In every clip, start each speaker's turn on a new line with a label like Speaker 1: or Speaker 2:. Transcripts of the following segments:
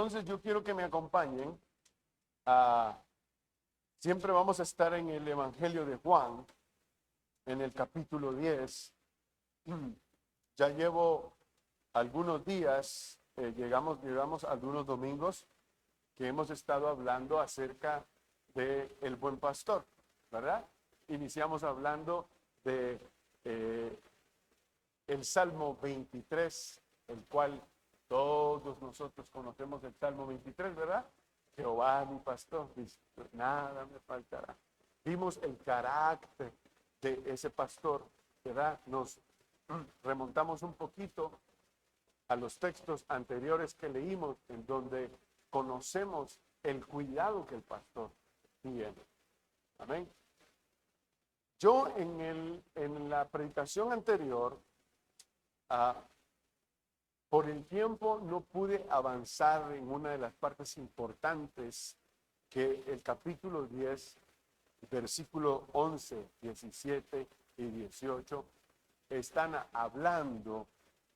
Speaker 1: entonces yo quiero que me acompañen a... Siempre vamos a estar en el Evangelio de Juan, en el capítulo 10. Ya llevo algunos días, llegamos algunos domingos que hemos estado hablando acerca de el buen pastor, ¿verdad? Iniciamos hablando de el Salmo 23, el cual todos nosotros conocemos el Salmo 23, ¿verdad? Jehová mi pastor, nada me faltará. Vimos el carácter de ese pastor, ¿verdad? Nos remontamos un poquito a los textos anteriores que leímos, en donde conocemos el cuidado que el pastor tiene. Amén. Yo en la predicación anterior, por el tiempo no pude avanzar en una de las partes importantes que el capítulo 10, versículo 11, 17 y 18 están hablando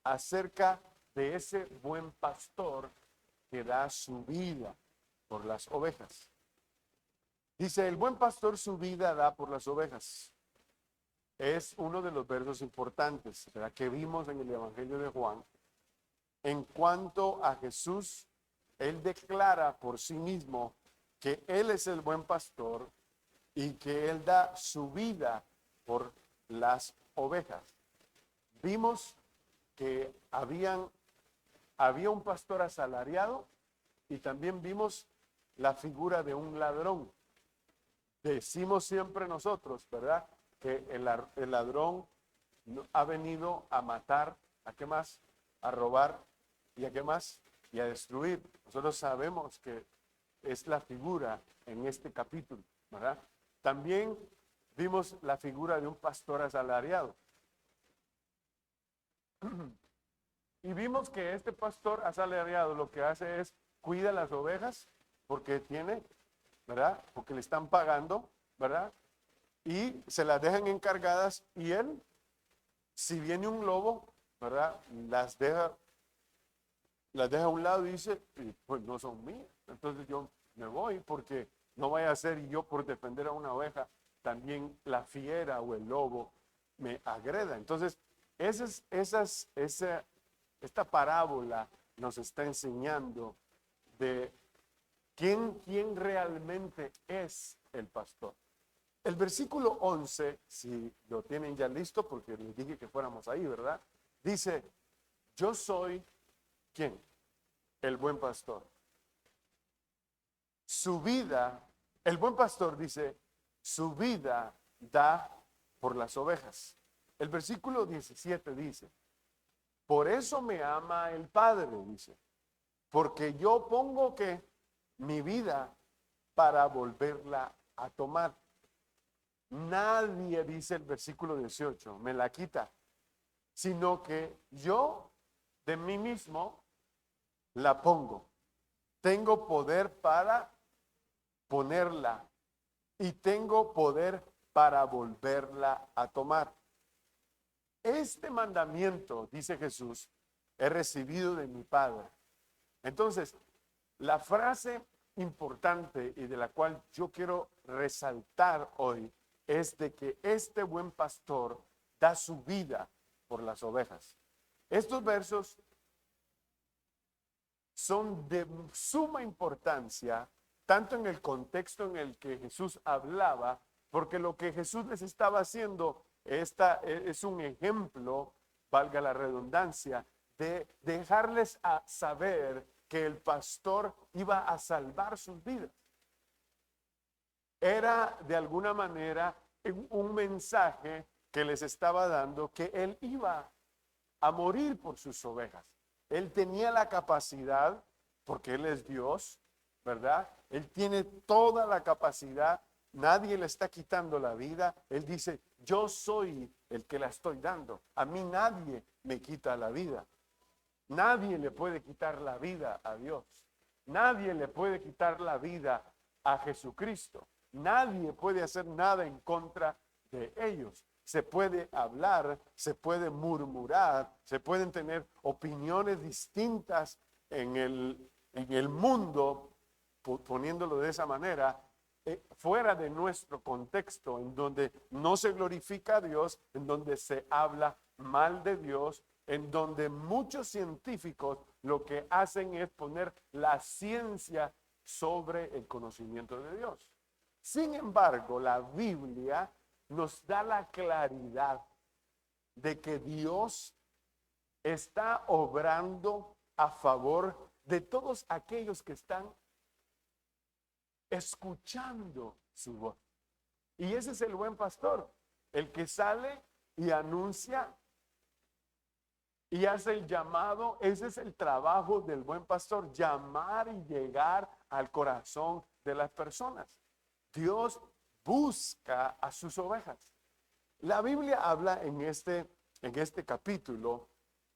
Speaker 1: acerca de ese buen pastor que da su vida por las ovejas. Dice, el buen pastor su vida da por las ovejas. Es uno de los versos importantes, ¿verdad?, que vimos en el Evangelio de Juan. En cuanto a Jesús, él declara por sí mismo que él es el buen pastor y que él da su vida por las ovejas. Vimos que había un pastor asalariado y también vimos la figura de un ladrón. Decimos siempre nosotros, ¿verdad?, que el ladrón ha venido a matar, ¿a qué más? A robar, ¿y a qué más? Y a destruir. Nosotros sabemos que es la figura en este capítulo, ¿verdad? También vimos la figura de un pastor asalariado. Y vimos que este pastor asalariado lo que hace es cuida las ovejas porque tiene, ¿verdad? Porque le están pagando, ¿verdad? Y se las dejan encargadas y él, si viene un lobo, ¿verdad?, las deja a un lado y dice, pues no son mías. Entonces yo me voy porque no vaya a ser yo por defender a una oveja, también la fiera o el lobo me agreda. Entonces, esta parábola nos está enseñando de quién realmente es el pastor. El versículo 11, si lo tienen ya listo, porque les dije que fuéramos ahí, ¿verdad? Dice, yo soy, ¿quién? El buen pastor. Su vida, el buen pastor dice, su vida da por las ovejas. El versículo 17 dice, por eso me ama el Padre, dice, porque yo pongo que mi vida para volverla a tomar. Nadie, dice el versículo 18, me la quita, sino que yo de mí mismo la pongo. Tengo poder para ponerla y tengo poder para volverla a tomar. Este mandamiento, dice Jesús, he recibido de mi Padre. Entonces, la frase importante y de la cual yo quiero resaltar hoy es de que este buen pastor da su vida por las ovejas. Estos versos son de suma importancia, tanto en el contexto en el que Jesús hablaba, porque lo que Jesús les estaba haciendo es un ejemplo, valga la redundancia, de dejarles a saber que el pastor iba a salvar sus vidas. Era de alguna manera un mensaje que les estaba dando que él iba a morir por sus ovejas. Él tenía la capacidad, porque él es Dios, ¿verdad? Él tiene toda la capacidad, nadie le está quitando la vida. Él dice, yo soy el que la estoy dando. A mí nadie me quita la vida. Nadie le puede quitar la vida a Dios. Nadie le puede quitar la vida a Jesucristo. Nadie puede hacer nada en contra de ellos. Se puede hablar, se puede murmurar, se pueden tener opiniones distintas en en el mundo, poniéndolo de esa manera, fuera de nuestro contexto, en donde no se glorifica a Dios, en donde se habla mal de Dios, en donde muchos científicos lo que hacen es poner la ciencia sobre el conocimiento de Dios. Sin embargo, la Biblia nos da la claridad de que Dios está obrando a favor de todos aquellos que están escuchando su voz. Y ese es el buen pastor, el que sale y anuncia y hace el llamado. Ese es el trabajo del buen pastor, llamar y llegar al corazón de las personas. Dios busca a sus ovejas. La Biblia habla en este capítulo,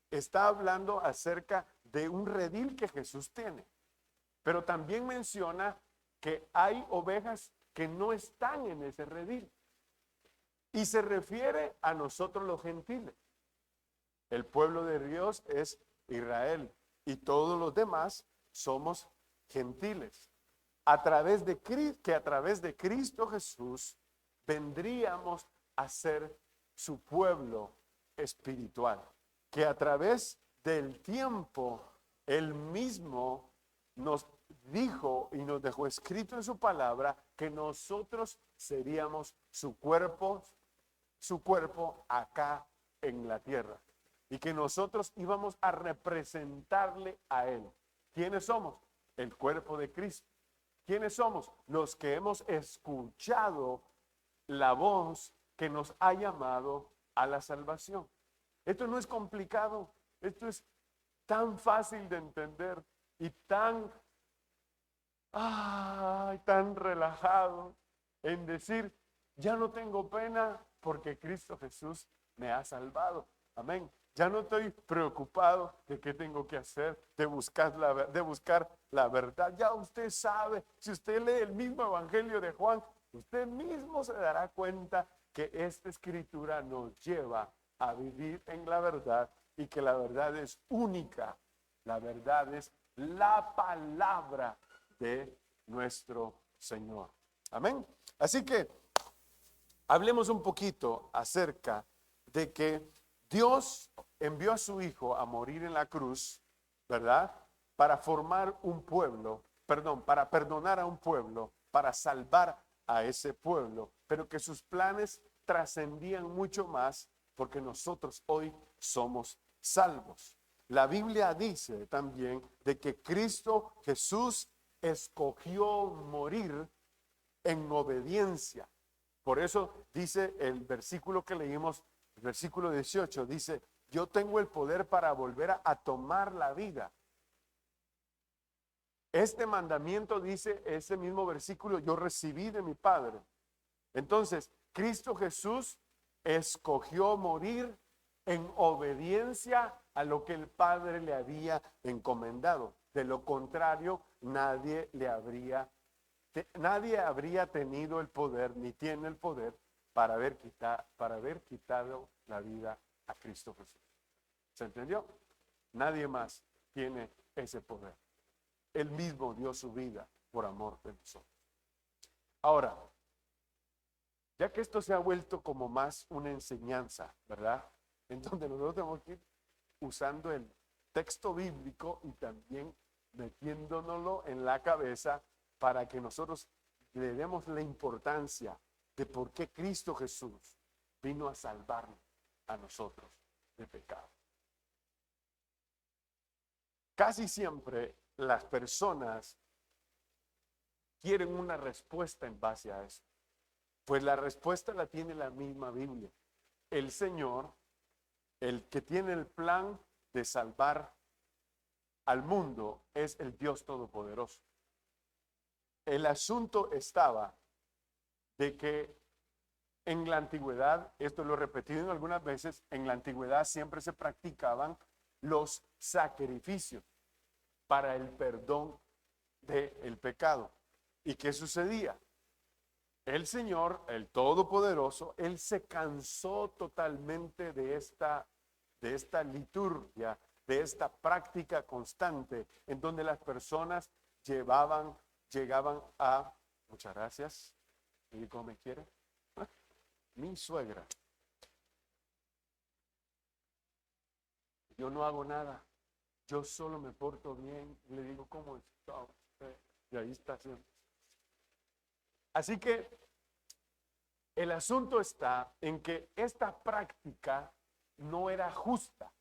Speaker 1: está hablando acerca de un redil que Jesús tiene, pero también menciona que hay ovejas que no están en ese redil. Y se refiere a nosotros los gentiles. El pueblo de Dios es Israel y todos los demás somos gentiles. A través de Cristo Jesús vendríamos a ser su pueblo espiritual. Que a través del tiempo Él mismo nos dijo y nos dejó escrito en su palabra que nosotros seríamos su cuerpo acá en la tierra, y que nosotros íbamos a representarle a Él. ¿Quiénes somos? El cuerpo de Cristo. ¿Quiénes somos? Los que hemos escuchado la voz que nos ha llamado a la salvación. Esto no es complicado, esto es tan fácil de entender y tan relajado en decir, ya no tengo pena porque Cristo Jesús me ha salvado. Amén. Ya no estoy preocupado de qué tengo que hacer, de buscar la verdad. Ya usted sabe, si usted lee el mismo Evangelio de Juan, usted mismo se dará cuenta que esta escritura nos lleva a vivir en la verdad y que la verdad es única. La verdad es la palabra de nuestro Señor. Amén. Así que hablemos un poquito acerca de que Dios envió a su Hijo a morir en la cruz, ¿verdad? Para formar un pueblo, para perdonar a un pueblo, para salvar a ese pueblo, pero que sus planes trascendían mucho más porque nosotros hoy somos salvos. La Biblia dice también de que Cristo Jesús escogió morir en obediencia. Por eso dice el versículo que leímos, el versículo 18, dice, yo tengo el poder para volver a tomar la vida. Este mandamiento, dice ese mismo versículo, yo recibí de mi Padre. Entonces, Cristo Jesús escogió morir en obediencia a lo que el Padre le había encomendado. De lo contrario, nadie habría tenido el poder, ni tiene el poder, para haber quitado la vida a Cristo Jesús. ¿Se entendió? Nadie más tiene ese poder. Él mismo dio su vida por amor de nosotros. Ahora, ya que esto se ha vuelto como más una enseñanza, ¿verdad? En donde nosotros tenemos que ir usando el texto bíblico y también metiéndonoslo en la cabeza para que nosotros le demos la importancia de por qué Cristo Jesús vino a salvarnos a nosotros de pecado. Casi siempre las personas quieren una respuesta en base a eso. Pues la respuesta la tiene la misma Biblia. El Señor, el que tiene el plan de salvar al mundo, es el Dios Todopoderoso. El asunto estaba de que en la antigüedad, esto lo he repetido algunas veces, en la antigüedad siempre se practicaban los sacrificios para el perdón del pecado. ¿Y qué sucedía? El Señor, el Todopoderoso, Él se cansó totalmente de esta liturgia de esta práctica constante en donde las personas llegaban a, muchas gracias, ¿y cómo me quiere? Mi suegra. Yo no hago nada, yo solo me porto bien, le digo, ¿cómo está usted? Y ahí está siempre. Así que el asunto está en que esta práctica no era justa,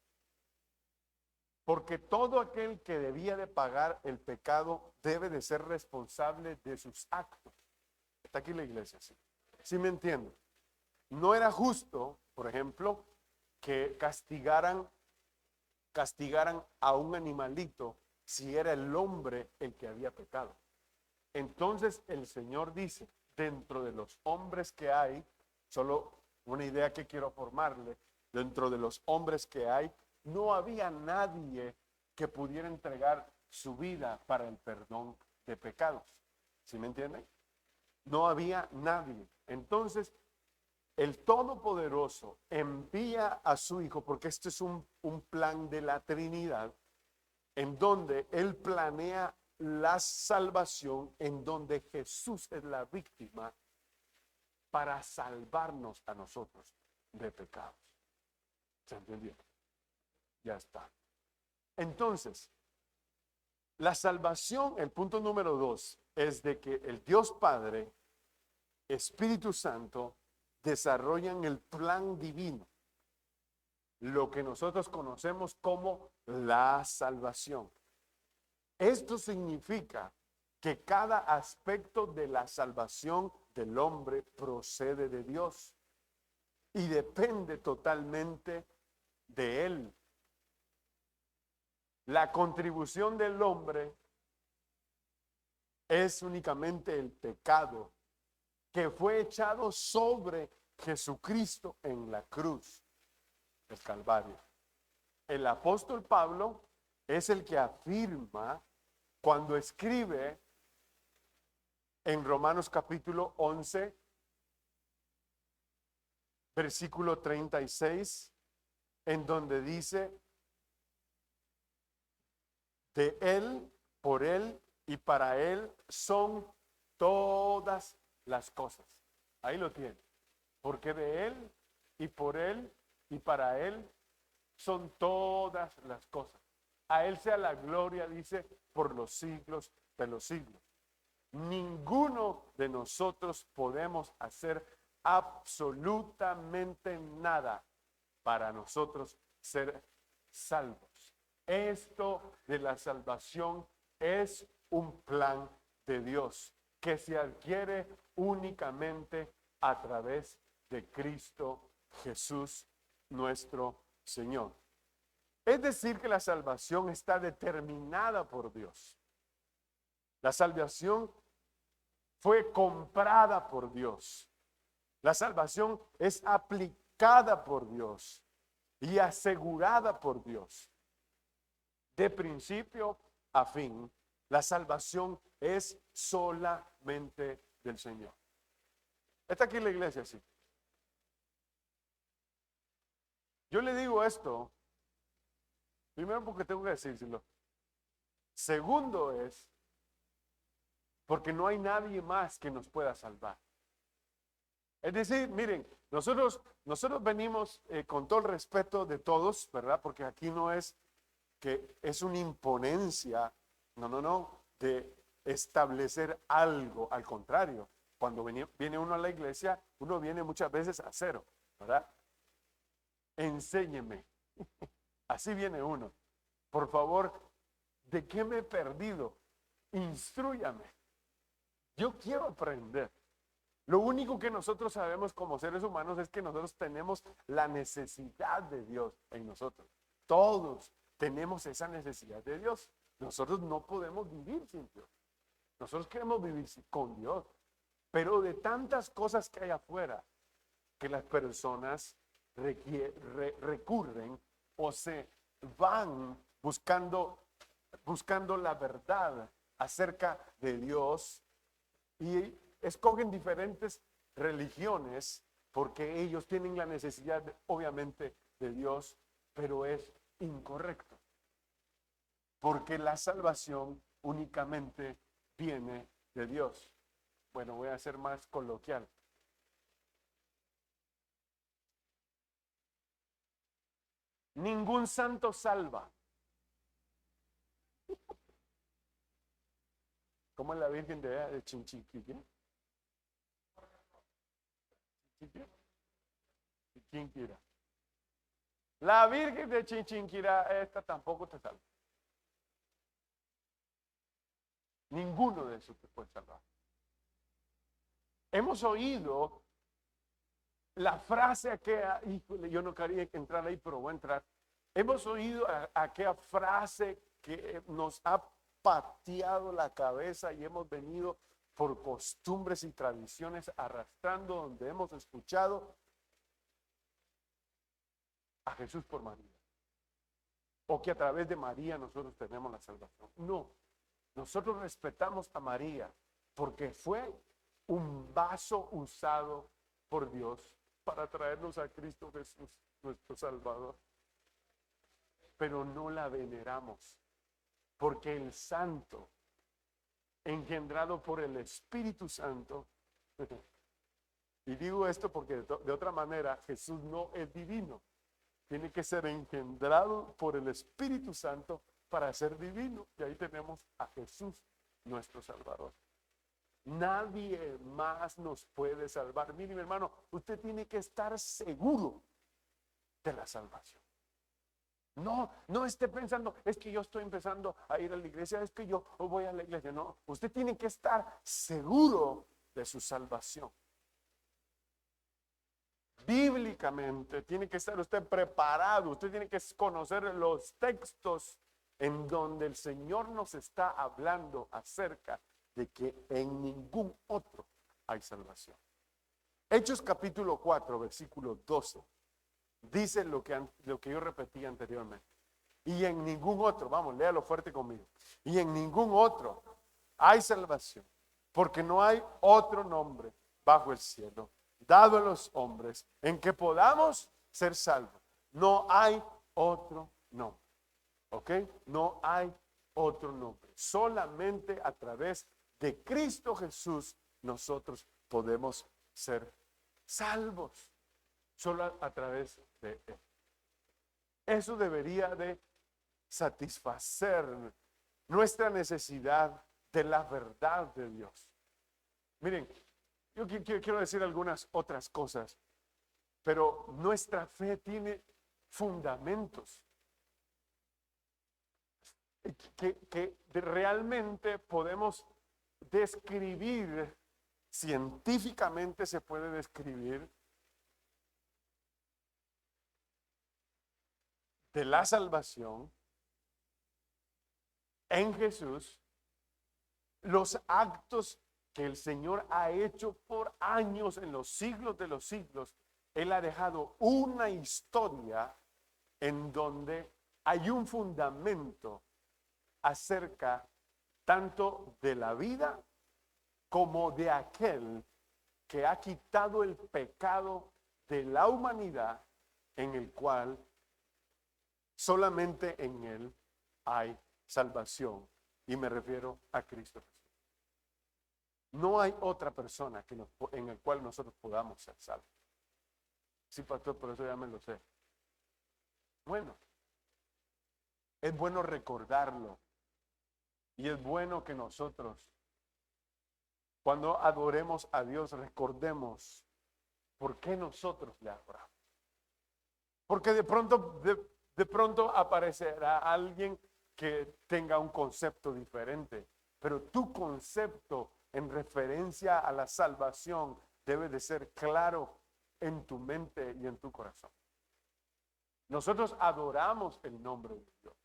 Speaker 1: porque todo aquel que debía de pagar el pecado debe de ser responsable de sus actos. Está aquí la iglesia, sí. ¿Sí me entiendo? No era justo, por ejemplo, que castigaran a un animalito si era el hombre el que había pecado. Entonces el Señor dice, dentro de los hombres que hay, solo una idea que quiero formarle, dentro de los hombres que hay, no había nadie que pudiera entregar su vida para el perdón de pecados. ¿Sí me entienden? No había nadie. Entonces, el Todopoderoso envía a su Hijo, porque esto es un plan de la Trinidad, en donde Él planea la salvación, en donde Jesús es la víctima para salvarnos a nosotros de pecados. ¿Se entendió? Ya está. Entonces, la salvación, el punto número 2, es de que el Dios Padre, Espíritu Santo, desarrollan el plan divino, lo que nosotros conocemos como la salvación. Esto significa que cada aspecto de la salvación del hombre procede de Dios y depende totalmente de Él. La contribución del hombre es únicamente el pecado que fue echado sobre Jesucristo en la cruz, el Calvario. El apóstol Pablo es el que afirma cuando escribe en Romanos capítulo 11, versículo 36, en donde dice, de Él, por Él y para Él son todas las cosas. Ahí lo tiene. Porque de Él y por Él y para Él son todas las cosas. A Él sea la gloria, dice, por los siglos de los siglos. Ninguno de nosotros podemos hacer absolutamente nada para nosotros ser salvos. Esto de la salvación es un plan de Dios que se adquiere únicamente a través de Cristo Jesús, nuestro Señor. Es decir, que la salvación está determinada por Dios. La salvación fue comprada por Dios. La salvación es aplicada por Dios y asegurada por Dios. De principio a fin, la salvación es solamente del Señor. Está aquí la iglesia, sí. Yo le digo esto, primero porque tengo que decírselo. Segundo es porque no hay nadie más que nos pueda salvar. Es decir, miren, nosotros venimos con todo el respeto de todos, ¿verdad? Porque aquí no es que es una imponencia, no, de establecer algo, al contrario. Cuando viene uno a la iglesia, uno viene muchas veces a cero, ¿verdad? Enséñeme. Así viene uno. Por favor, ¿de qué me he perdido? Instrúyame. Yo quiero aprender. Lo único que nosotros sabemos como seres humanos es que nosotros tenemos la necesidad de Dios en nosotros. Todos tenemos esa necesidad de Dios. Nosotros no podemos vivir sin Dios. Nosotros queremos vivir con Dios. Pero de tantas cosas que hay afuera, que las personas recurren o se van buscando la verdad acerca de Dios y escogen diferentes religiones porque ellos tienen la necesidad, obviamente, de Dios, pero es incorrecto. porque la salvación únicamente viene de Dios. Bueno, voy a ser más coloquial. Ningún santo salva. ¿Cómo es la Virgen de Chinchiquilla? ¿Quién quiera? La Virgen de Chinchinquirá, esta tampoco te salva. Ninguno de esos te puede salvar. Hemos oído la frase que, híjole, yo no quería entrar ahí, pero voy a entrar. Hemos oído aquella frase que nos ha pateado la cabeza y hemos venido por costumbres y tradiciones arrastrando, donde hemos escuchado a Jesús por María, o que a través de María nosotros tenemos la salvación. No, nosotros respetamos a María porque fue un vaso usado por Dios para traernos a Cristo Jesús, nuestro Salvador. Pero no la veneramos, porque el Santo, engendrado por el Espíritu Santo, y digo esto porque de otra manera Jesús no es divino, tiene que ser engendrado por el Espíritu Santo para ser divino, y ahí tenemos a Jesús, nuestro Salvador. Nadie más nos puede salvar. Mire, mi hermano, usted tiene que estar seguro de la salvación. No esté pensando, es que yo estoy empezando a ir a la iglesia, es que yo voy a la iglesia. No, usted tiene que estar seguro de su salvación. Bíblicamente tiene que estar usted preparado, usted tiene que conocer los textos en donde el Señor nos está hablando acerca de que en ningún otro hay salvación. Hechos capítulo 4, versículo 12, dice lo que yo repetí anteriormente. Y en ningún otro, vamos, léalo fuerte conmigo. Y en ningún otro hay salvación, porque no hay otro nombre bajo el cielo dado a los hombres en que podamos ser salvos. No hay otro nombre. ¿Ok? No hay otro nombre. Solamente a través de Cristo Jesús nosotros podemos ser salvos. Solo a través de Él. Eso debería de satisfacer nuestra necesidad de la verdad de Dios. Miren, yo quiero decir algunas otras cosas, pero nuestra fe tiene fundamentos que realmente podemos describir, científicamente se puede describir, de la salvación en Jesús, los actos que el Señor ha hecho por años, en los siglos de los siglos. Él ha dejado una historia en donde hay un fundamento acerca tanto de la vida como de aquel que ha quitado el pecado de la humanidad, en el cual solamente en Él hay salvación, y me refiero a Cristo Jesús. No hay otra persona en el cual nosotros podamos ser salvos. Sí, pastor, por eso ya me lo sé. Bueno, es bueno recordarlo, y es bueno que nosotros, cuando adoremos a Dios, recordemos por qué nosotros le adoramos. Porque de pronto aparecerá alguien que tenga un concepto diferente, pero tu concepto en referencia a la salvación debe de ser claro en tu mente y en tu corazón. Nosotros adoramos el nombre de Dios.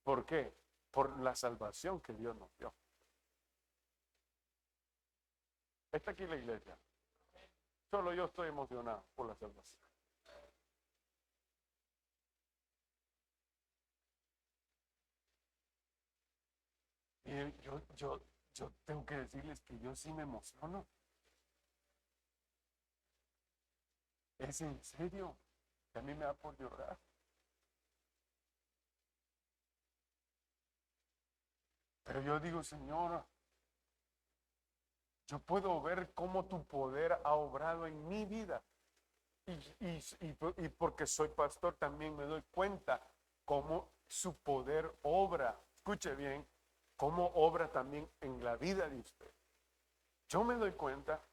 Speaker 1: ¿Por qué? Por la salvación que Dios nos dio. Está aquí la iglesia. Solo yo estoy emocionado por la salvación. Y yo tengo que decirles que yo sí me emociono. Es en serio. Que a mí me da por llorar. Pero yo digo, Señor, yo puedo ver cómo tu poder ha obrado en mi vida. Y porque soy pastor también me doy cuenta cómo su poder obra. Escuche bien, cómo obra también en la vida de usted. Yo me doy cuenta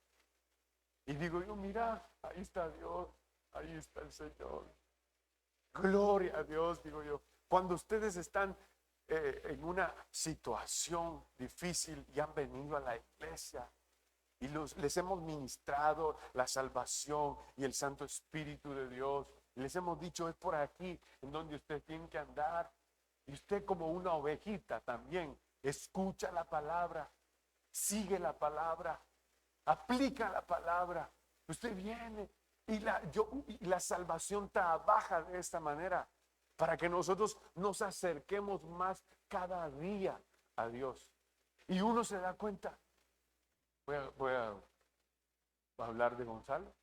Speaker 1: y digo yo, mira, ahí está Dios, ahí está el Señor. Gloria a Dios, digo yo. Cuando ustedes están en una situación difícil y han venido a la iglesia y les hemos ministrado la salvación y el Santo Espíritu de Dios, y les hemos dicho, es por aquí en donde usted tiene que andar. Y usted, como una ovejita también, escucha la palabra, sigue la palabra, aplica la palabra. Usted viene y la salvación trabaja de esta manera para que nosotros nos acerquemos más cada día a Dios. Y uno se da cuenta. Voy a hablar de Gonzalo.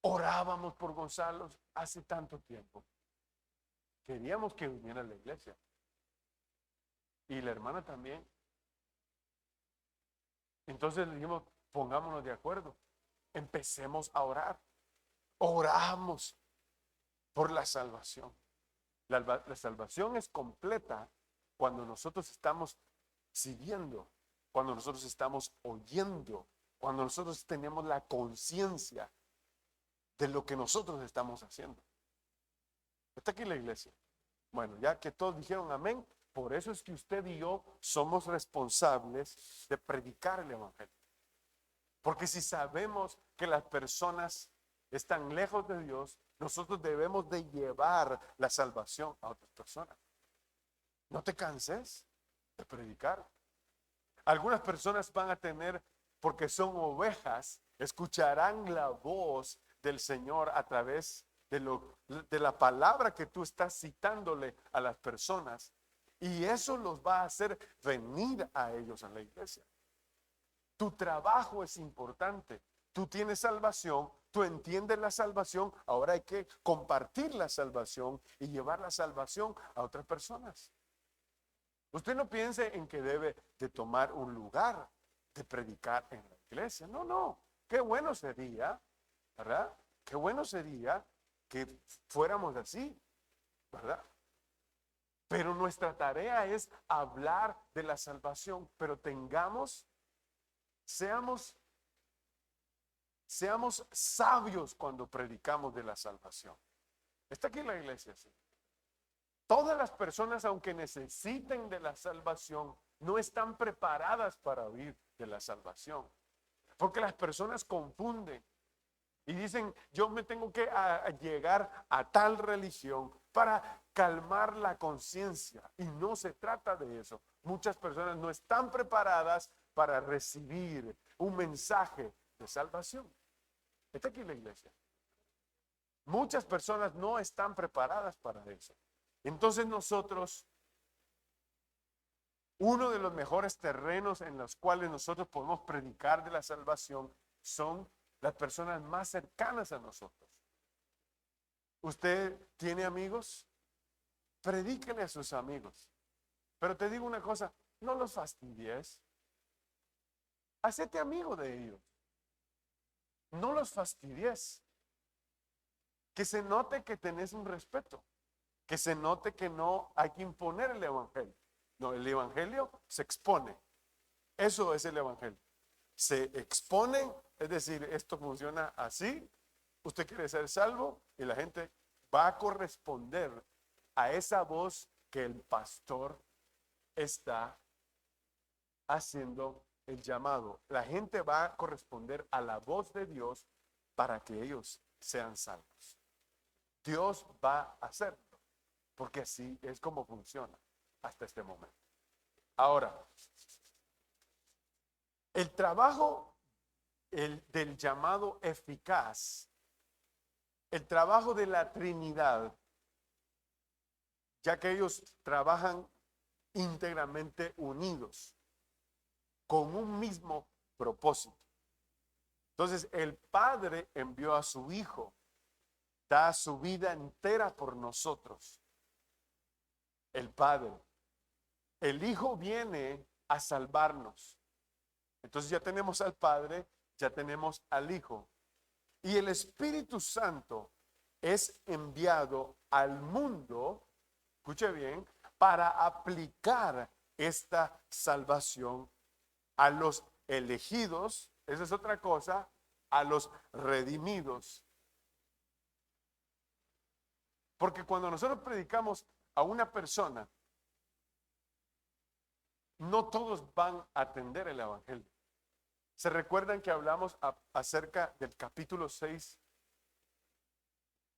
Speaker 1: Orábamos por Gonzalo hace tanto tiempo. Queríamos que viniera a la iglesia. Y la hermana también. Entonces le dijimos, pongámonos de acuerdo. Empecemos a orar. Oramos por la salvación. La salvación es completa cuando nosotros estamos siguiendo, cuando nosotros estamos oyendo, cuando nosotros tenemos la conciencia de lo que nosotros estamos haciendo. ¿Está aquí la iglesia? Bueno, ya que todos dijeron amén, por eso es que usted y yo somos responsables de predicar el evangelio. Porque si sabemos que las personas están lejos de Dios, nosotros debemos de llevar la salvación a otras personas. No te canses de predicar. Algunas personas van a tener, porque son ovejas, escucharán la voz del Señor a través de la palabra que tú estás citándole a las personas. Y eso los va a hacer venir a ellos a la iglesia. Tu trabajo es importante. Tú tienes salvación, tú entiendes la salvación, ahora hay que compartir la salvación y llevar la salvación a otras personas. Usted no piense en que debe de tomar un lugar de predicar en la iglesia. No, no. Qué bueno sería, ¿verdad? Qué bueno sería que fuéramos así, ¿verdad? Pero nuestra tarea es hablar de la salvación, pero seamos sabios cuando predicamos de la salvación. Está aquí la iglesia, sí. Todas las personas, aunque necesiten de la salvación, no están preparadas para oír de la salvación. Porque las personas confunden y dicen, yo me tengo que llegar a tal religión para calmar la conciencia. Y no se trata de eso. Muchas personas no están preparadas para recibir un mensaje de salvación. Está aquí la iglesia. Muchas personas no están preparadas para eso. Entonces nosotros, uno de los mejores terrenos en los cuales nosotros podemos predicar de la salvación son las personas más cercanas a nosotros. ¿Usted tiene amigos? Predíquele a sus amigos. Pero te digo una cosa, no los fastidies. Hacete amigo de ellos. No los fastidies. Que se note que tenés un respeto. Que se note que no hay que imponer el evangelio. No, el evangelio se expone. Eso es el evangelio. Se expone, es decir, esto funciona así. Usted quiere ser salvo y la gente va a corresponder a esa voz que el pastor está haciendo el llamado. La gente va a corresponder a la voz de Dios para que ellos sean salvos. Dios va a hacerlo, porque así es como funciona hasta este momento. Ahora, el trabajo del llamado eficaz, el trabajo de la Trinidad, ya que ellos trabajan íntegramente unidos con un mismo propósito. Entonces, el Padre envió a su Hijo, da su vida entera por nosotros. El Padre. El Hijo viene a salvarnos. Entonces ya tenemos al Padre, ya tenemos al Hijo. Y el Espíritu Santo es enviado al mundo, escuche bien, para aplicar esta salvación a los elegidos, esa es otra cosa, a los redimidos. Porque cuando nosotros predicamos a una persona, no todos van a atender el Evangelio. ¿Se recuerdan que hablamos acerca del capítulo 6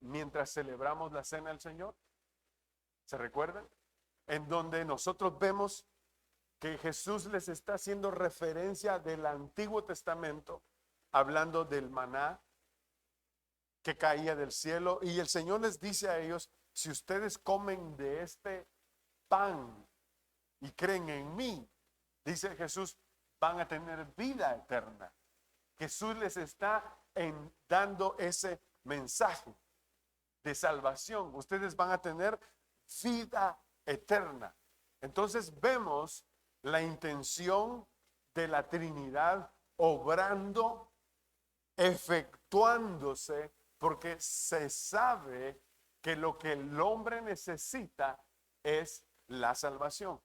Speaker 1: mientras celebramos la cena del Señor? ¿Se recuerdan? En donde nosotros vemos que Jesús les está haciendo referencia del Antiguo Testamento, hablando del maná que caía del cielo, y el Señor les dice a ellos: si ustedes comen de este pan y creen en mí, dice Jesús, van a tener vida eterna. Jesús les está dando ese mensaje de salvación. Ustedes van a tener vida eterna. Entonces vemos la intención de la Trinidad obrando, efectuándose, porque se sabe que lo que el hombre necesita es la salvación.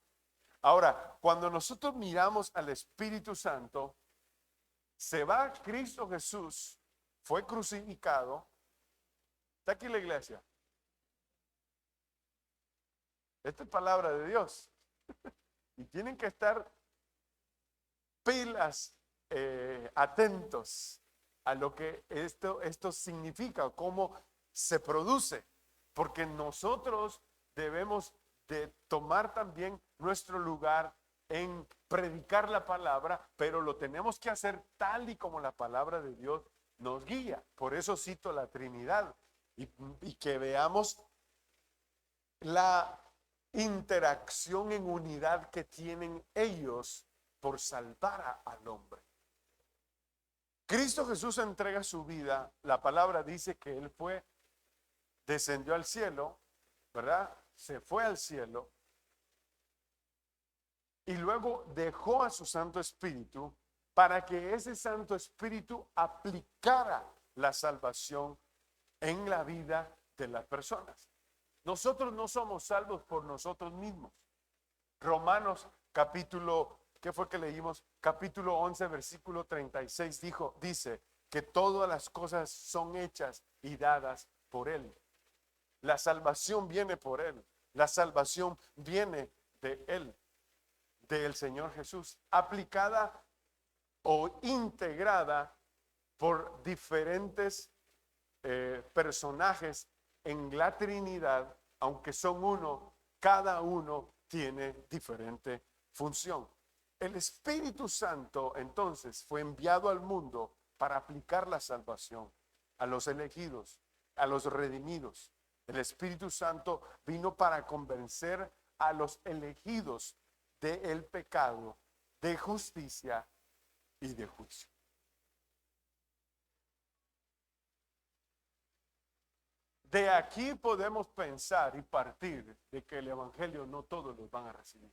Speaker 1: Ahora, cuando nosotros miramos al Espíritu Santo, se va Cristo Jesús, fue crucificado. Está aquí la iglesia. Esta es palabra de Dios. Y tienen que estar pilas, atentos a lo que esto significa, cómo se produce. Porque nosotros debemos de tomar también nuestro lugar en predicar la palabra, pero lo tenemos que hacer tal y como la palabra de Dios nos guía. Por eso cito la Trinidad y que veamos la interacción en unidad que tienen ellos por salvar al hombre. Cristo Jesús entrega su vida. La palabra dice que él descendió al cielo, ¿verdad? Se fue al cielo y luego dejó a su Santo Espíritu para que ese Santo Espíritu aplicara la salvación en la vida de las personas. Nosotros no somos salvos por nosotros mismos. Romanos capítulo, ¿qué fue que leímos? Capítulo 11, versículo 36 dice que todas las cosas son hechas y dadas por Él. La salvación viene por Él. La salvación viene de Él, del Señor Jesús, aplicada o integrada por diferentes personajes en la Trinidad, aunque son uno, cada uno tiene diferente función. El Espíritu Santo entonces fue enviado al mundo para aplicar la salvación a los elegidos, a los redimidos. El Espíritu Santo vino para convencer a los elegidos del pecado, de justicia y de juicio. De aquí podemos pensar y partir de que el Evangelio no todos los van a recibir.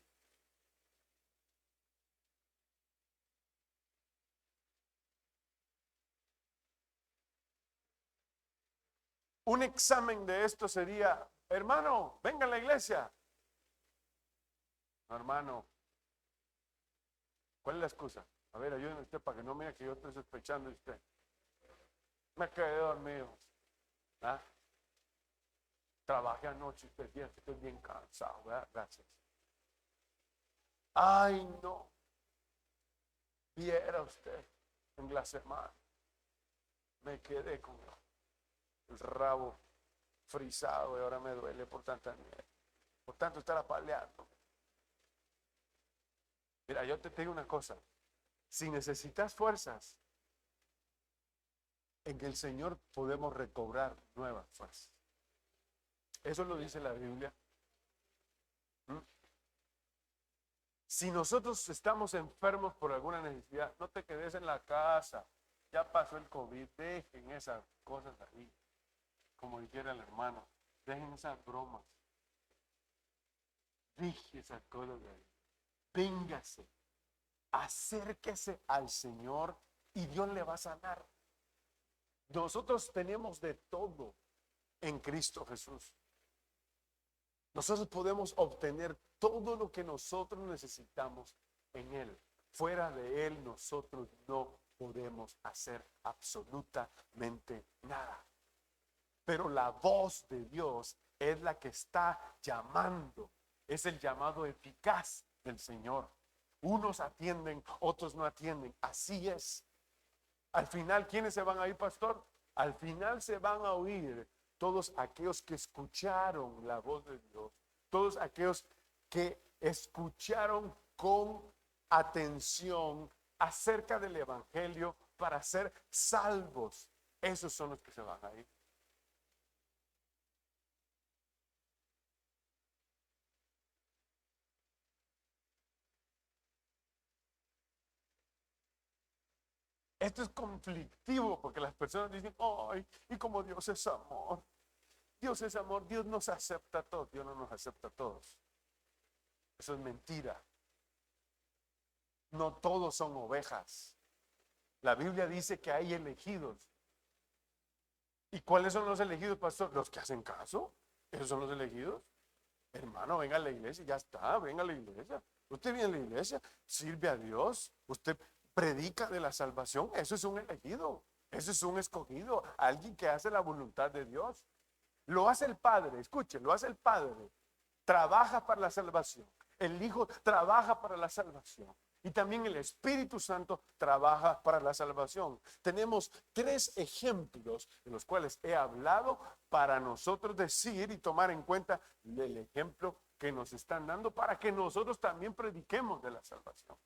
Speaker 1: Un examen de esto sería: hermano, venga a la iglesia. No, hermano, ¿cuál es la excusa? A ver, ayúdeme usted para que no mire que yo estoy sospechando de usted. Me quedé dormido. ¿Ah? Trabajé anoche, usted día que estoy bien cansado, ¿verdad? Gracias. Ay, no. Viera usted en la semana. Me quedé con el rabo frisado y ahora me duele por tanta mierda. Por tanto, estar apaleando. Mira, yo te digo una cosa. Si necesitas fuerzas, en el Señor podemos recobrar nuevas fuerzas. Eso lo dice la Biblia. Si nosotros estamos enfermos por alguna necesidad, no te quedes en la casa. Ya pasó el COVID, dejen esas cosas ahí. Como dijera el hermano, dejen esas bromas. Dejen esas cosas de ahí. véngase, acérquese al Señor y Dios le va a sanar. Nosotros tenemos de todo en Cristo Jesús. Nosotros podemos obtener todo lo que nosotros necesitamos en Él. Fuera de Él nosotros no podemos hacer absolutamente nada. Pero la voz de Dios es la que está llamando. Es el llamado eficaz del Señor. Unos atienden, otros no atienden. Así es. Al final, ¿quiénes se van a ir, pastor? Al final se van a oír todos aquellos que escucharon la voz de Dios. Todos aquellos que escucharon con atención acerca del Evangelio para ser salvos. Esos son los que se van a ir. Esto es conflictivo porque las personas dicen, ay, y como Dios es amor. Dios es amor, Dios nos acepta a todos. Dios no nos acepta a todos. Eso es mentira. No todos son ovejas. La Biblia dice que hay elegidos. ¿Y cuáles son los elegidos, pastor? Los que hacen caso. ¿Esos son los elegidos? Hermano, venga a la iglesia, ya está, venga a la iglesia. Usted viene a la iglesia, sirve a Dios, usted predica de la salvación. Eso es un elegido, eso es un escogido, alguien que hace la voluntad de Dios. Lo hace el Padre, escuchen, lo hace el Padre. Trabaja para la salvación. El Hijo trabaja para la salvación. Y también el Espíritu Santo trabaja para la salvación. Tenemos 3 ejemplos de los cuales he hablado para nosotros decir y tomar en cuenta el ejemplo que nos están dando para que nosotros también prediquemos de la salvación.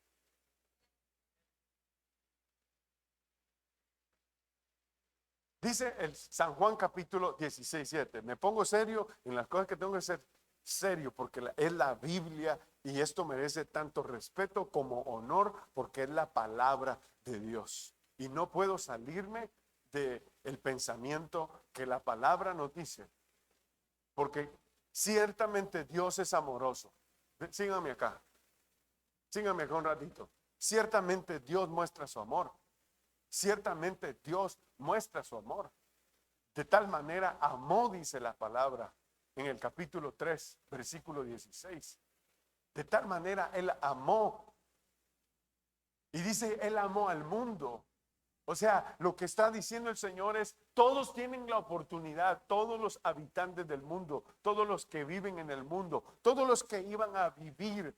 Speaker 1: Dice el San Juan capítulo 16:7. Me pongo serio en las cosas que tengo que ser serio porque es la Biblia y esto merece tanto respeto como honor porque es la palabra de Dios. Y no puedo salirme del pensamiento que la palabra nos dice. Porque ciertamente Dios es amoroso. Síganme acá. Síganme acá un ratito. Ciertamente Dios muestra su amor. Ciertamente Dios muestra su amor. De tal manera amó, dice la palabra en el capítulo 3, versículo 16. De tal manera Él amó. Y dice, Él amó al mundo. O sea, lo que está diciendo el Señor es, todos tienen la oportunidad, todos los habitantes del mundo, todos los que viven en el mundo, todos los que iban a vivir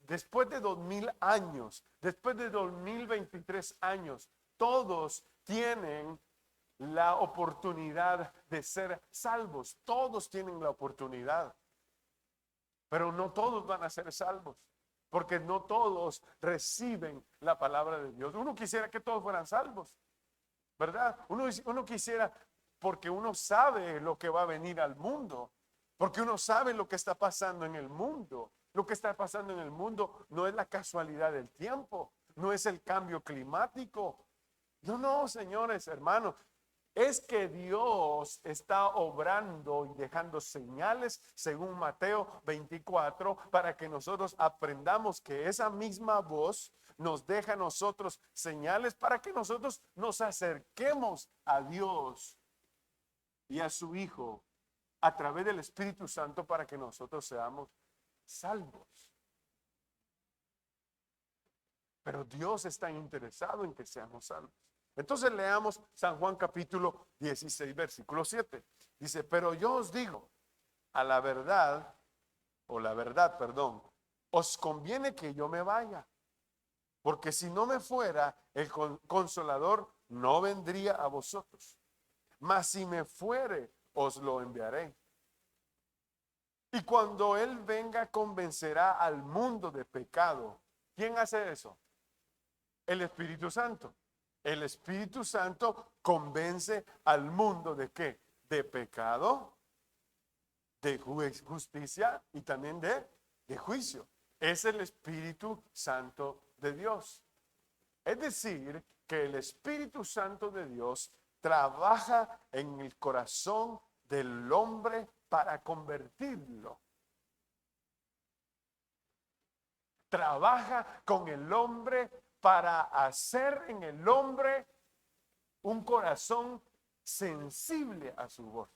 Speaker 1: después de 2000 años, después de 2023 años, todos tienen la oportunidad de ser salvos. Todos tienen la oportunidad. Pero no todos van a ser salvos. Porque no todos reciben la palabra de Dios. Uno quisiera que todos fueran salvos, ¿verdad? Uno quisiera, porque uno sabe lo que va a venir al mundo. Porque uno sabe lo que está pasando en el mundo. Lo que está pasando en el mundo no es la casualidad del tiempo. No es el cambio climático. No, señores, hermanos. Es que Dios está obrando y dejando señales según Mateo 24 para que nosotros aprendamos que esa misma voz nos deja a nosotros señales para que nosotros nos acerquemos a Dios y a su Hijo a través del Espíritu Santo para que nosotros seamos salvos. Pero Dios está interesado en que seamos salvos. Entonces leamos San Juan capítulo 16, versículo 7. Dice, pero yo os digo, a la verdad, perdón, os conviene que yo me vaya. Porque si no me fuera, el consolador no vendría a vosotros. Mas si me fuere, os lo enviaré. Y cuando Él venga, convencerá al mundo de pecado. ¿Quién hace eso? El Espíritu Santo. El Espíritu Santo convence al mundo ¿de qué? De pecado, de justicia y también de juicio. Es el Espíritu Santo de Dios. Es decir, que el Espíritu Santo de Dios trabaja en el corazón del hombre para convertirlo. trabaja con el hombre para hacer en el hombre un corazón sensible a su voz.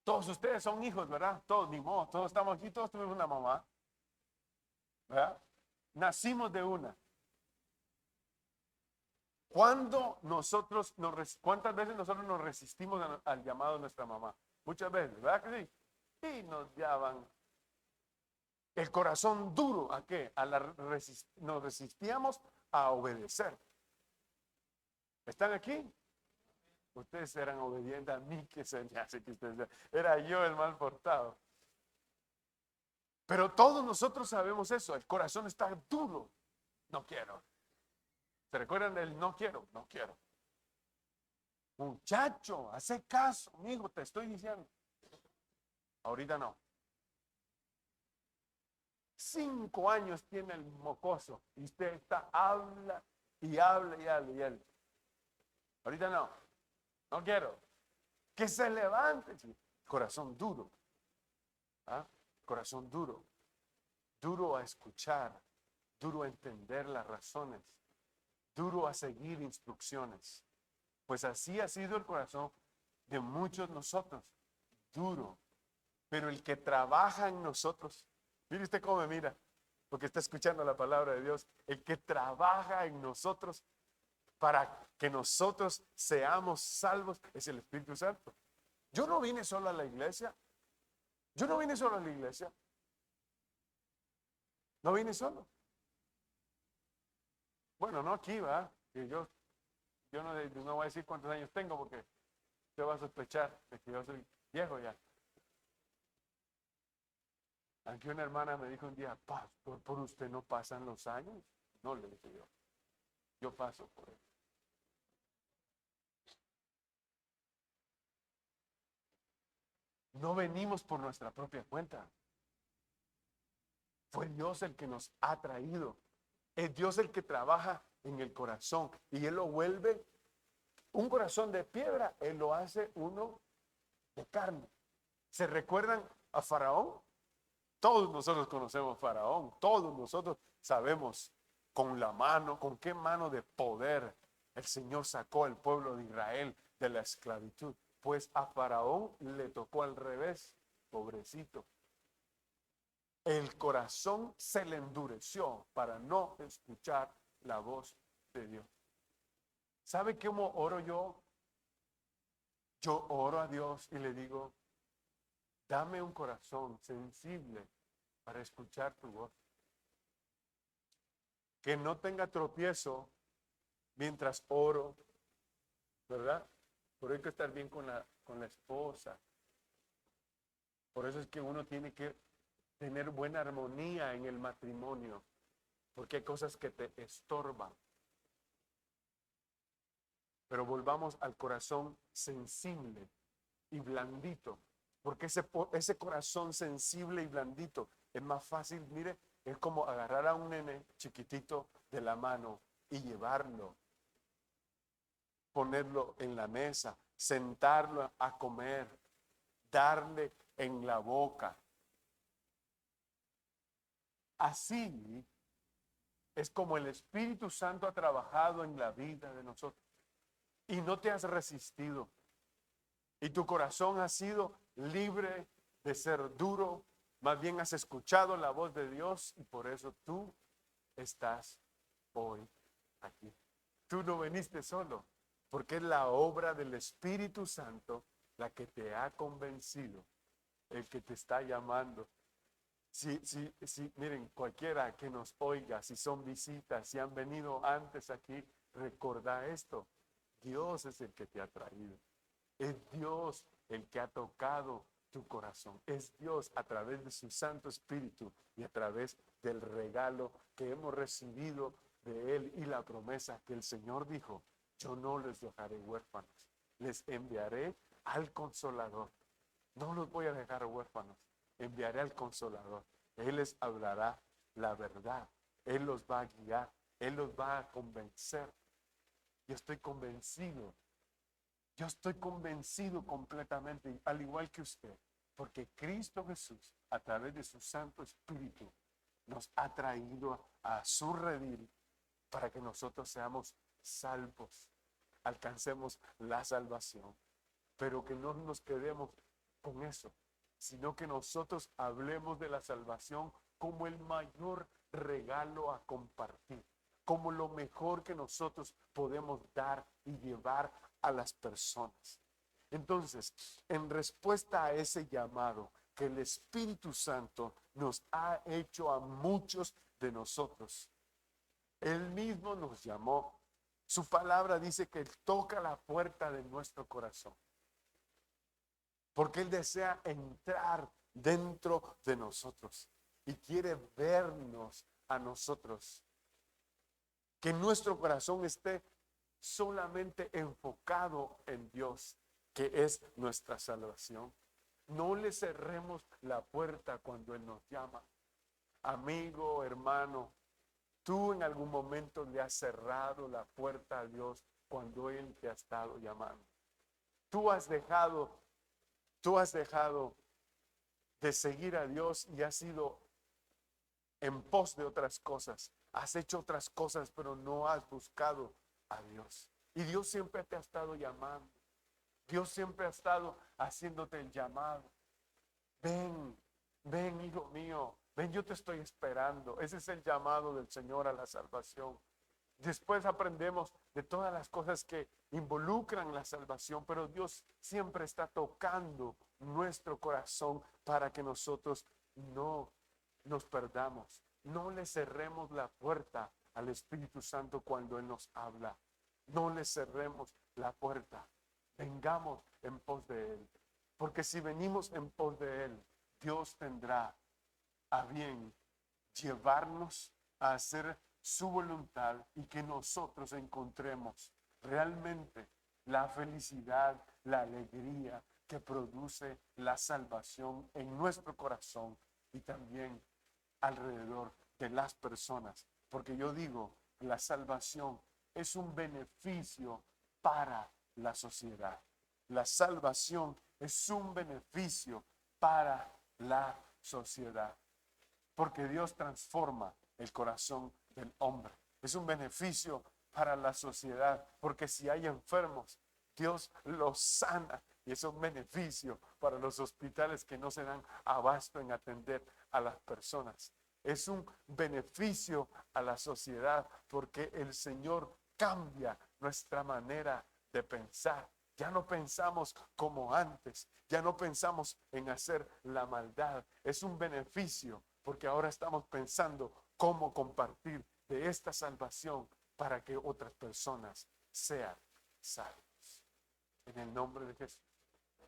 Speaker 1: Todos ustedes son hijos, ¿verdad? Todos, ni modo, todos estamos aquí, todos tuvimos una mamá, ¿verdad? Nacimos de una. ¿Cuántas veces nosotros nos resistimos al llamado de nuestra mamá? Muchas veces, ¿verdad que sí? Y nos llaman el corazón duro. ¿A qué? Nos resistíamos a obedecer. ¿Están aquí? Ustedes eran obedientes a mí, que se me hace que ustedes era yo el mal portado. Pero todos nosotros sabemos eso, el corazón está duro. No quiero. ¿Se recuerdan del no quiero? No quiero. Muchacho, hace caso, amigo, te estoy diciendo. Ahorita no. 5 años tiene el mocoso y usted está, habla y habla y habla y habla. Ahorita no. No quiero. Que se levante. Corazón duro. ¿Ah? Corazón duro. Duro a escuchar. Duro a entender las razones. Duro a seguir instrucciones. Pues así ha sido el corazón de muchos de nosotros. Duro. Pero el que trabaja en nosotros, mire usted cómo me mira, porque está escuchando la palabra de Dios. El que trabaja en nosotros para que nosotros seamos salvos es el Espíritu Santo. Yo no vine solo a la iglesia. Yo no vine solo a la iglesia. No vine solo. Bueno, no aquí, ¿va? Que yo no voy a decir cuántos años tengo porque usted va a sospechar de que yo soy viejo ya. Aquí una hermana me dijo un día, pastor, ¿por usted no pasan los años? No, le dije yo paso por él. No venimos por nuestra propia cuenta. Fue Dios el que nos ha traído. Es Dios el que trabaja en el corazón y Él lo vuelve un corazón de piedra, Él lo hace uno de carne. ¿Se recuerdan a Faraón? Todos nosotros conocemos a Faraón, todos nosotros sabemos con qué mano de poder el Señor sacó al pueblo de Israel de la esclavitud. Pues a Faraón le tocó al revés, pobrecito. El corazón se le endureció para no escuchar la voz de Dios. ¿Sabe cómo oro yo? Yo oro a Dios y le digo, dame un corazón sensible para escuchar tu voz. Que no tenga tropiezo mientras oro, ¿verdad? Por eso hay que estar bien con la esposa. Por eso es que uno tiene que tener buena armonía en el matrimonio, porque hay cosas que te estorban. Pero volvamos al corazón sensible y blandito, porque ese corazón sensible y blandito es más fácil, mire, es como agarrar a un nene chiquitito de la mano y llevarlo, ponerlo en la mesa, sentarlo a comer, darle en la boca. Así es como el Espíritu Santo ha trabajado en la vida de nosotros. Y no te has resistido. Y tu corazón ha sido libre de ser duro. Más bien has escuchado la voz de Dios y por eso tú estás hoy aquí. Tú no viniste solo, porque es la obra del Espíritu Santo la que te ha convencido, el que te está llamando. Sí, miren, cualquiera que nos oiga, si son visitas, si han venido antes aquí, recordá esto. Dios es el que te ha traído. Es Dios el que ha tocado tu corazón. Es Dios a través de su Santo Espíritu y a través del regalo que hemos recibido de Él y la promesa que el Señor dijo, yo no les dejaré huérfanos, les enviaré al Consolador. No los voy a dejar huérfanos, enviaré al Consolador. Él les hablará la verdad, Él los va a guiar, Él los va a convencer. Yo estoy convencido. Yo estoy convencido completamente, al igual que usted, porque Cristo Jesús, a través de su Santo Espíritu, nos ha traído a su redil para que nosotros seamos salvos, alcancemos la salvación, pero que no nos quedemos con eso, sino que nosotros hablemos de la salvación como el mayor regalo a compartir, como lo mejor que nosotros podemos dar y llevar a las personas. Entonces, en respuesta a ese llamado que el Espíritu Santo nos ha hecho a muchos de nosotros, Él mismo nos llamó. Su palabra dice que Él toca la puerta de nuestro corazón, porque Él desea entrar dentro de nosotros y quiere vernos a nosotros. Que nuestro corazón esté solamente enfocado en Dios, que es nuestra salvación. No le cerremos la puerta cuando Él nos llama. Amigo, hermano, tú en algún momento le has cerrado la puerta a Dios cuando Él te ha estado llamando. Tú has dejado de seguir a Dios y has ido en pos de otras cosas. Has hecho otras cosas, pero no has buscado a Dios. Y Dios siempre te ha estado llamando. Dios siempre ha estado haciéndote el llamado. Ven, ven, hijo mío. Ven, yo te estoy esperando. Ese es el llamado del Señor a la salvación. Después aprendemos de todas las cosas que involucran la salvación, pero Dios siempre está tocando nuestro corazón para que nosotros no nos perdamos. No le cerremos la puerta al Espíritu Santo cuando Él nos habla. No le cerremos la puerta. Vengamos en pos de Él. Porque si venimos en pos de Él, Dios tendrá a bien llevarnos a hacer su voluntad y que nosotros encontremos realmente la felicidad, la alegría que produce la salvación en nuestro corazón y también alrededor de las personas. Porque yo digo, la salvación es un beneficio para la sociedad. La salvación es un beneficio para la sociedad. Porque Dios transforma el corazón del hombre. Es un beneficio para la sociedad, porque si hay enfermos, Dios los sana. Y es un beneficio para los hospitales que no se dan abasto en atender a las personas. Es un beneficio a la sociedad, porque el Señor cambia nuestra manera de pensar. Ya no pensamos como antes, ya no pensamos en hacer la maldad. Es un beneficio porque ahora estamos pensando cómo compartir de esta salvación para que otras personas sean salvas. En el nombre de Jesús.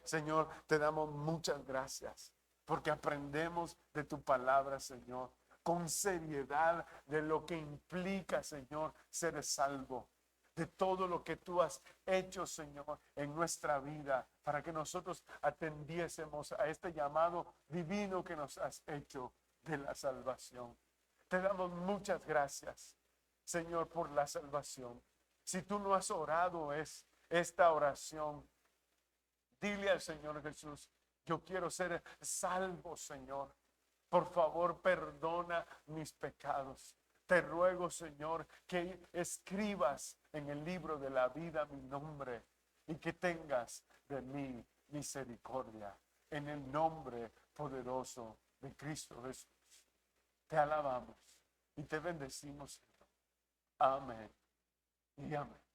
Speaker 1: Señor, te damos muchas gracias porque aprendemos de tu palabra, Señor, con seriedad de lo que implica, Señor, ser salvo. De todo lo que tú has hecho, Señor, en nuestra vida, para que nosotros atendiésemos a este llamado divino que nos has hecho de la salvación. Te damos muchas gracias, Señor, por la salvación. Si tú no has orado esta oración, dile al Señor Jesús, yo quiero ser salvo, Señor. Por favor, perdona mis pecados. Te ruego, Señor, que escribas en el libro de la vida mi nombre y que tengas de mí misericordia. En el nombre poderoso de Cristo Jesús. Te alabamos y te bendecimos, Señor. Amén y amén.